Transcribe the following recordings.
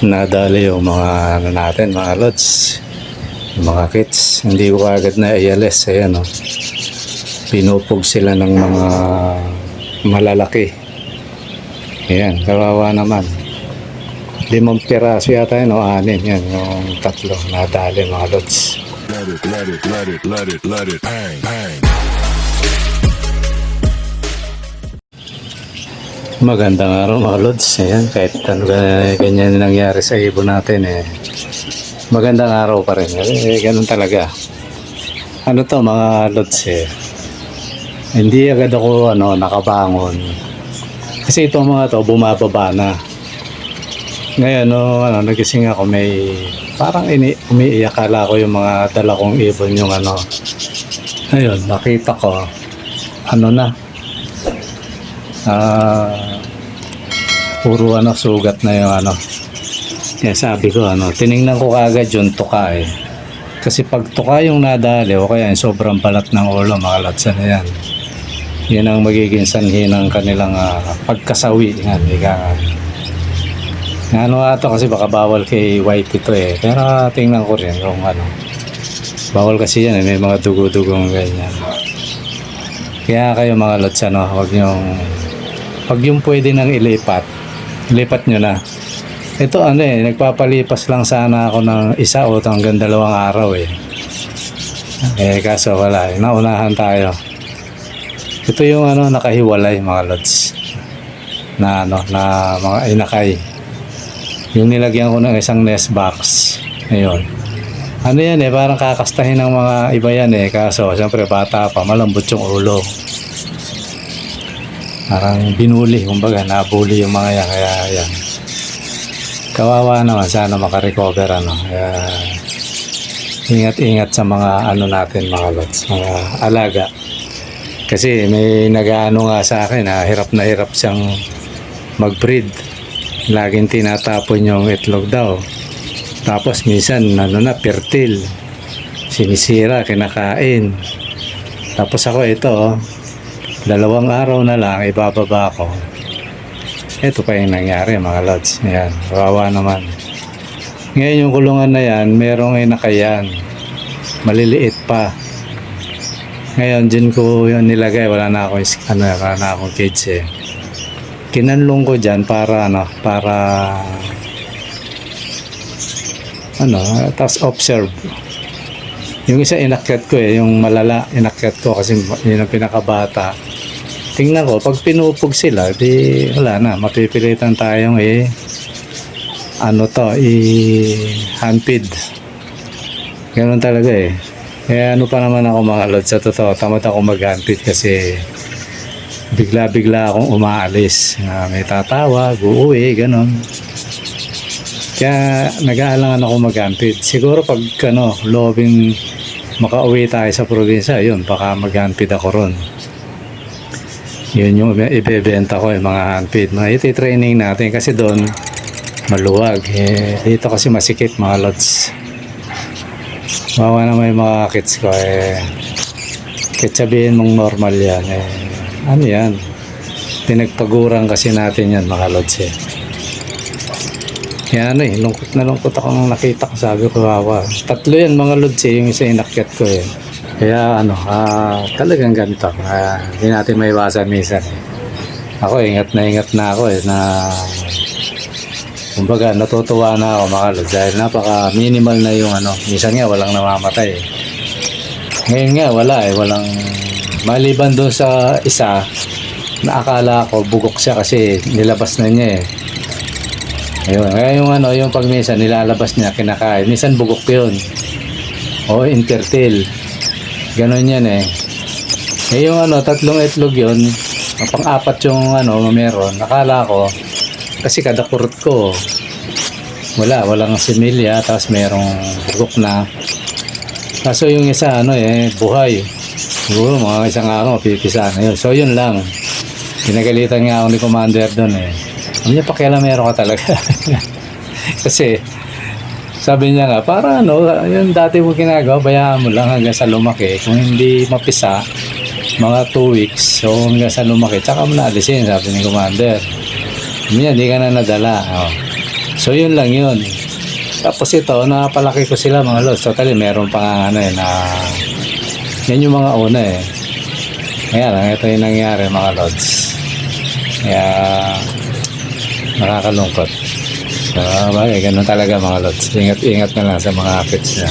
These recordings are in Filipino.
Nadali yung mga ano natin, mga lods, yung mga kits. Hindi ko agad na ialis. Ayan, oh. Pinupog sila ng mga malalaki. Ayan, kawawa naman. 5 piraso yata yun, o 6. Yan, yung 3 nadali, mga lods. Let it bang, bang. Magandang araw, mga lods. Ayan, kahit ano ganyan nangyari sa ibon natin, magandang araw pa rin. Ganun talaga. Ano to, mga lods, hindi agad ako nakabangon. Kasi itong mga to bumababa na. Ngayon nagising ako, may parang umiiyak. Akala ko yung mga dala kong ibon yung Ayun, nakita ko puro sugat na yung Kaya sabi ko tiningnan ko kagad yung tuka Kasi pag tuka yung nadali o kaya yung sobrang balat ng ulo, mga lods, yan. Yan ang magiging sanhi ng kanilang pagkasawi. Ito kasi baka bawal kay white ito Pero tingnan ko rin kung bawal kasi yan may mga dugo-dugong ganyan. Kaya kayo, mga lods, pag yung pwede nang ilipat nyo na. Ito nagpapalipas lang sana ako ng 1 o hanggang 2 araw kaso wala naunahan tayo. Ito yung nakahiwalay, mga lods, na na mga inakay. Yung nilagyan ko ng isang nest box. Ayun. Yan parang kakastahin ng mga iba yan kaso siyempre bata pa, malambot yung ulo. Parang binuli, kumbaga nabuli yung mga yan, kaya yan. Kawawa naman, sana makarecover kaya ingat-ingat sa mga natin, mga lods, mga alaga. Kasi may nag-ano nga sa akin hirap na hirap siyang mag-breed. Laging tinatapon yung itlog daw. Tapos minsan fertile, sinisira, kinakain. Tapos ako ito 2 araw na lang ibababa ko. Ito pa yung nangyari, mga lods. Ayan, kawawa naman. Ngayon yung kulungan na yan, merong inakayan, maliliit pa. Ngayon dyan ko yun nilagay, wala na akong cage Kinanlong ko dyan para tapos observe. Yung isa inakyat ko yung malala, inakyat ko kasi yun ang pinakabata. Tingnan ko, pag pinupog sila, di wala na, mapipilitan tayong handfeed. Ganun talaga Kaya pa naman ako, mga lods, sa totoo, tamad ako mag-handfeed kasi bigla-bigla akong umaalis. May tatawag, uuwi, ganun. Kaya nag-aalangan ako mag-handfeed. Siguro pag lobing makauwi tayo sa probinsya, yun, baka mag-handfeed ako ron. Yun yung ibebenta ko, yung mga handfeed. Iti-training natin kasi doon maluwag. Dito kasi masikip, mga lods. Bawa naman yung mga kits ko kahit sabihin mong normal yan yan, pinagpaguran kasi natin yan, mga lods Kaya lungkot na lungkot ako nung nakita ko. Sabi ko, wawa. 3 yan, mga lods yung isa inakyat ko Kaya talagang ganito. Hindi natin maiwasan minsan Ako ingat na ako na kumbaga natutuwa na ako, mga lods, dahil napaka minimal na yung minsan nga walang namamatay Ngayon nga wala walang, maliban doon sa isa na akala ko bugok siya kasi nilabas na niya Ayun, kaya yung pag minsan nilalabas niya, kinakain, minsan bugok yun o infertile, ganon yan yung 3 itlog yun, pang-4 yung meron. Nakala ko kasi kada kurot ko walang similya, tapos merong bugok na. Kaso yung isa buhay, siguro mga 1 araw pipisa na yun. So yun lang, pinagalitan nga ako ni commander doon Hindi niya pakialamero ka talaga. Kasi sabi niya nga, para yung dati mo ginagawa, bayaan mo lang hanggang sa lumaki. Kung hindi mapisa, mga 2 weeks, so hanggang sa lumaki, tsaka mo na alisin, sabi ni commander. Hindi ka na nadala. So yun lang yun. Tapos ito, napalaki ko sila mga lods. Totally, meron pa nga ano na yan yung mga una Ayan, ito yung nangyari mga lods. Kaya nakakalungkot. So, bagay, ganun talaga mga lods. Ingat na lang sa mga pets niya.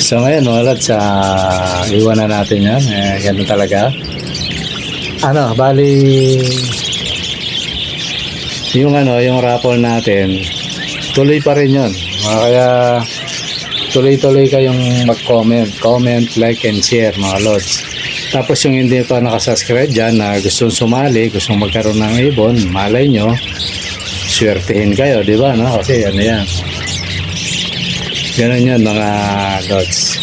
So ngayon mga lods, iwan na natin yan. Ganun talaga. Bali yung raffle natin, tuloy pa rin yun. Kaya tuloy-tuloy kayong mag-comment, like, and share mga lods. Tapos yung hindi pa nakasubscribe dyan na gustong sumali, gustong magkaroon ng ibon, malay nyo, swertihin kayo, di ba? No? Kasi ano yan. Ganun yun mga lods.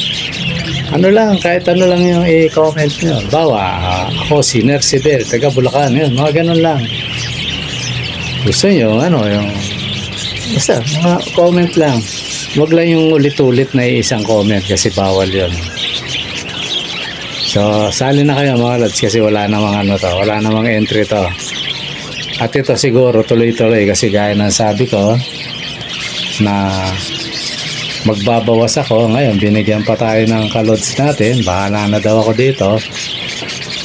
Kahit ano lang yung i-comment nyo. Bawa, ako si Nersibel, taga Bulacan, yun, mga ganun lang. Gusto nyo, yung basta, mga comment lang. Huwag lang yung ulit-ulit na isang comment kasi bawal yun. So, sali na kayo mga lods kasi wala namang wala namang entry to. At ito siguro tuloy-tuloy kasi gaya ng sabi ko na magbabawas ako. Ngayon, binigyan pa tayo ng kalods natin. Bahala na daw ako dito.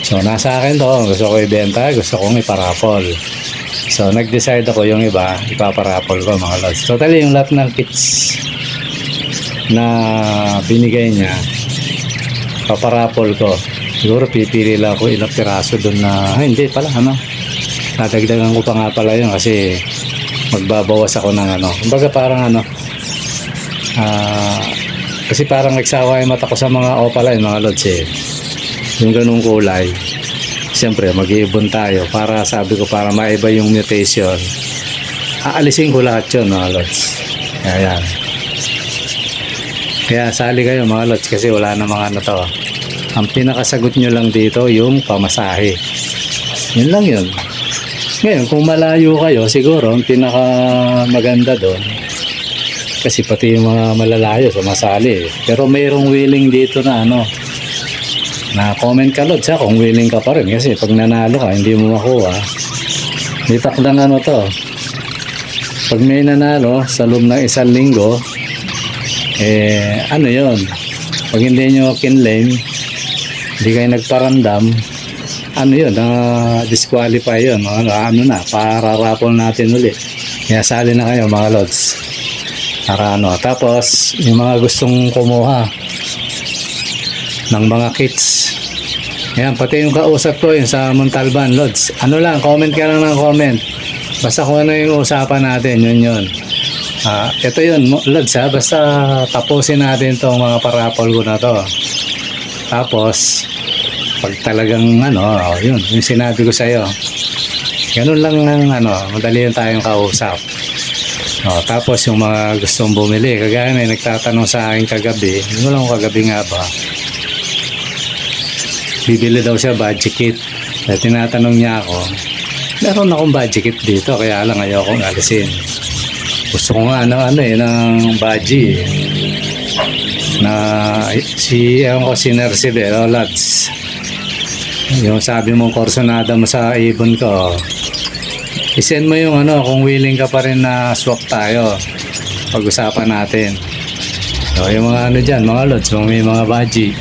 So, nasa akin to. Gusto ko ibenta, gusto kong iparapol. So, nag-decide ako yung iba, ipaparapol ko mga lods. Totally, yung lahat ng kits na binigay niya, paparapol ko. Siguro pipili lang ako ilang piraso doon na, hindi pala, nadagdagan ko pa nga pala yun kasi magbabawas ako ng kumbaga parang kasi parang nagsawa yung mata ko sa mga opaline mga lods yung ganung kulay. Siyempre mag-iibon tayo para sabi ko para maiba yung mutation, aalisin ko lahat yun mga lods. Kaya sali kayo mga lods kasi wala na mga to. Ang pinakasagot nyo lang dito yung pamasahe, yun lang yun. Ngayon kung malayo kayo siguro ang pinaka maganda doon kasi pati yung mga malalayo sumasali pero mayroong willing dito na na comment ka lods kung willing ka pa rin kasi pag nanalo ka hindi mo makuha. May takdang to, pag may nanalo sa loob ng isang linggo yun, pag hindi nyo kinlame, hindi kayo nagparandam, yun, disqualify yun, pararapol natin ulit. Kaya sali na kayo mga lods para tapos yung mga gustong kumuha ng mga kits, ayan, pati yung kausap ko yung sa Montalban lods, comment ka lang ng comment basta kung ano yung usapan natin, yun. Ito yun lods basta tapusin natin tong mga parapol ko na to. Tapos pag talagang yun yung sinabi ko sa'yo, ganun lang madali lang tayong kausap. Tapos yung mga gustong bumili, kagaya may nagtatanong sa akin kagabi, kagabi nga ba, bibili daw siya budget kit. Kaya tinatanong niya ako, meron akong budget kit dito kaya lang ayokong alisin. Gusto ko nga ng budget na si Nersibel lods. Yung sabi mong korsonada mo sa ibon ko, isend mo yung kung willing ka pa rin na swap tayo, pag-usapan natin. So yung mga dyan mga lods, kung may mga budget,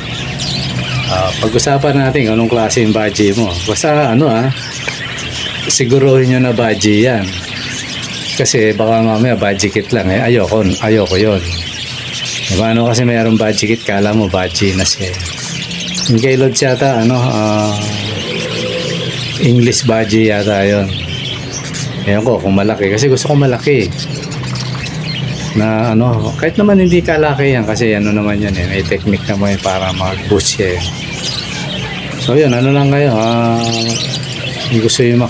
pag-usapan natin anong klase yung budget mo. Basta siguruhin nyo na budget yan kasi baka mamaya budget kit lang ayoko yun. Diba kasi mayroong budget kit, kala mo budget na siya. Yung kay lods yata English budget yata yun. Ewan ko kung malaki kasi gusto ko malaki na kahit naman hindi kalaki yan kasi naman yan may technique naman para mag-boost siya So yun, lang kayo gusto yung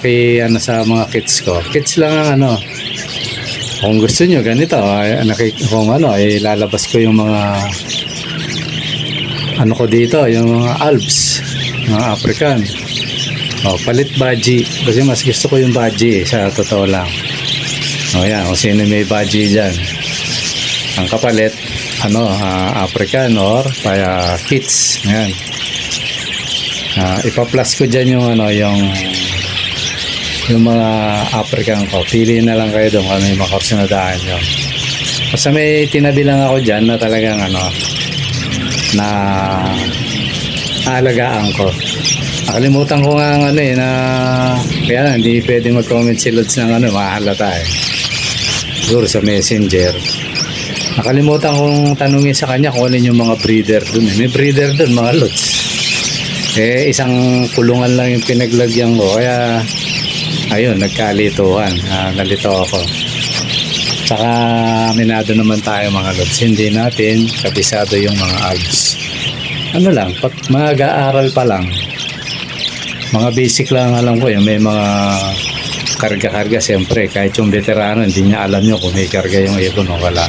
sa mga kits ko, kits lang ang kung gusto nyo ganito kung ilalabas ko yung mga ko dito, yung mga Alps, mga African. Palit budgie kasi mas gusto ko yung budgie sa totoo lang. Yan, kung sino may budgie dyan, ang kapalit African or kits. Yan, ipa-plus ko dyan yung yung mga African ko. Pili na lang kayo doon kung ano yung mga course na daan nyo. Basta may tinabi lang ako dyan na talagang ano, na aalagaan ko. Nakalimutan ko nga ang ano eh, na kaya lang, hindi pwedeng mag-comment si Lods ng ano, mahalata eh. Siguro sa messenger. Nakalimutan kong tanungin sa kanya kung alin yung mga breeder dun eh. May breeder dun mga Lods. Eh, isang kulungan lang yung pinaglagyan ko. Kaya, ayun, nagkalituhan. Nalito ako. Saka, minado naman tayo mga Lods. Hindi natin kabisado yung mga alps. Ano lang, mga ga-aaral pa lang. Mga basic lang alam ko yung may mga karga-karga siyempre kahit yung veterano hindi niya alam nyo kung may karga yung ibon o wala.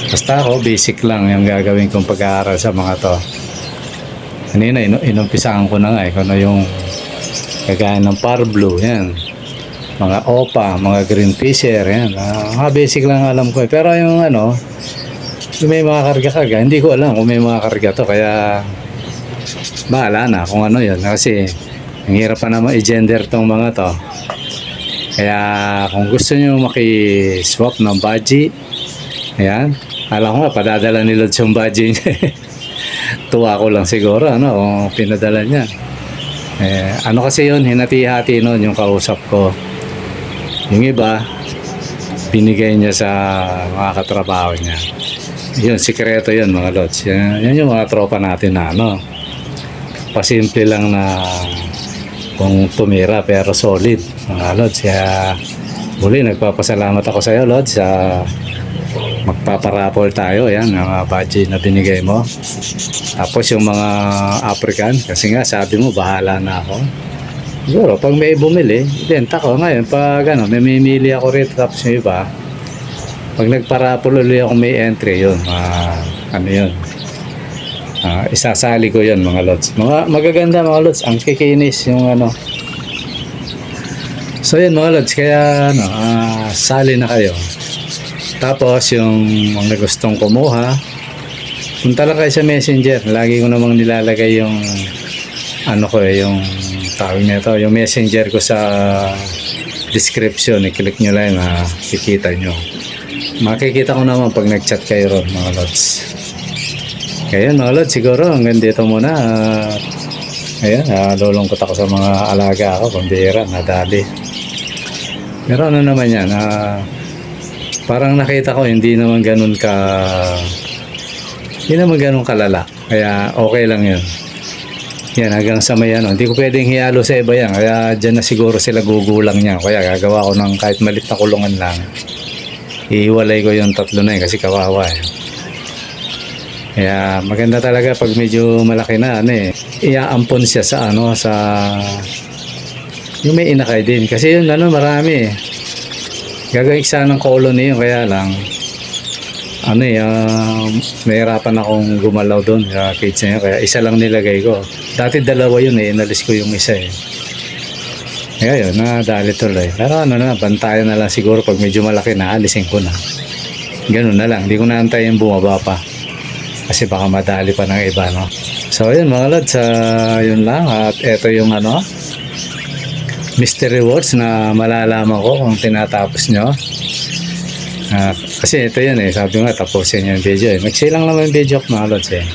Basta ako basic lang yung gagawin kong pag-aaral sa mga to. Kanina inumpisahan ko na nga kung ano yung kagaya ng Parblu yan, mga Opa, mga Green Fisher yan, mga basic lang alam ko pero yung ano yung may mga karga-karga hindi ko alam kung may mga karga to kaya bahala na kung ano yun kasi ang hirap pa naman i-gender tong mga to. Kaya kung gusto nyo maki-swap ng budgie, ayan, alam ko nga, padadala ni Lods yung budgie niya. Tuwa ko lang siguro, ano, kung pinadala niya. Ano kasi yun, hinati-hati nun yung kausap ko. Yung iba, binigay niya sa mga katrabaho niya. Yun, sikreto yun mga Lods. Yan yung mga tropa natin na, ano, pasimple lang na kung tumira pero solid mga Lods. Kaya muli nagpapasalamat ako sa iyo Lods sa magpaparapol tayo yan mga budget na binigay mo. Tapos yung mga African kasi nga sabi mo bahala na ako siguro pag may bumili benta ko ngayon pag ano may mimili ako rito tapos yung iba pag nagparapol ulit ako may entry yun ano yun isasali ko yun mga Lods. Magaganda mga Lods. Ang kikinis yung ano. So yun mga Lods. Kaya ano, sali na kayo. Tapos yung mga gustong kumuha, punta lang kayo sa messenger. Lagi ko namang nilalagay yung ano ko yung tawag nito, yung messenger ko sa description. I-click nyo lang kikita nyo. Makikita ko naman pag nag-chat kayo ron mga Lods. Kaya mga Lods, siguro hanggang dito muna. Ayan, lulungkot ako sa mga alaga ako, pambira, nadali. Pero ano naman yan, parang nakita ko hindi naman ganun kalala. Kaya okay lang yun. Yan, hanggang sa may ano, hindi ko pwedeng hiyalo sa iba yan. Kaya dyan na siguro sila gugulang niya. Kaya gagawa ko ng kahit malit na kulungan lang. Iiwalay ko yung tatlo na yun kasi kawawa eh. Kaya maganda talaga pag medyo malaki na ano eh. Iaampon siya sa ano sa yung may inakay din kasi yun ano marami eh. Gagawin sana ng colony yun kaya lang ano eh nahirapan akong gumalaw doon sa cage niya kaya isa lang nilagay ko. Dati dalawa yun eh inalis ko yung isa eh. Kaya yun nadali tuloy. Pero ano na bantayan na lang siguro pag medyo malaki na alisin ko na. Ganun na lang. Hindi ko naantay yung bumaba pa. Kasi baka madali pa ng iba, no? So, yun mga Lods, yun lang. At ito yung ano, mystery words na malalaman ko kung tinatapos nyo. Kasi ito yun eh, sabi nga tapusin yung video eh. Magsilang naman yung video ko mga Lods eh.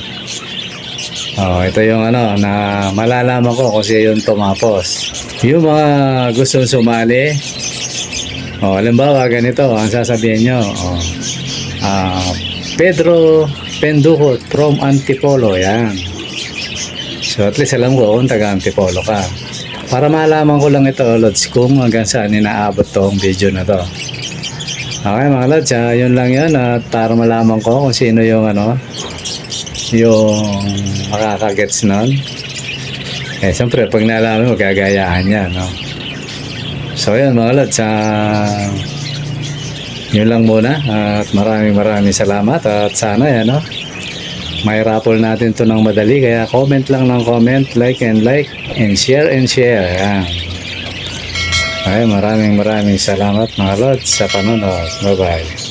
Ito yung ano, na malalaman ko kung siya yung tumapos. Yung mga gusto sumali, halimbawa ganito, ang sasabihin nyo, Pedro Penduhot from Antipolo, yan. So at least alam ko kung taga Antipolo ka. Para malaman ko lang ito, Lods, kung hanggang saan inaabot tong video na to. Okay mga Lods, yun lang yan. At para malaman ko kung sino yung ano, yung makakagets nun. Eh, siyempre, pag nalaman mo, gagayahan yan, no? So yun mga Lods, yun lang muna at maraming salamat at sana yan no may raffle natin to ng madali kaya comment lang ng comment, like and share yan. Ay maraming salamat mga Lods sa panonood. Bye bye.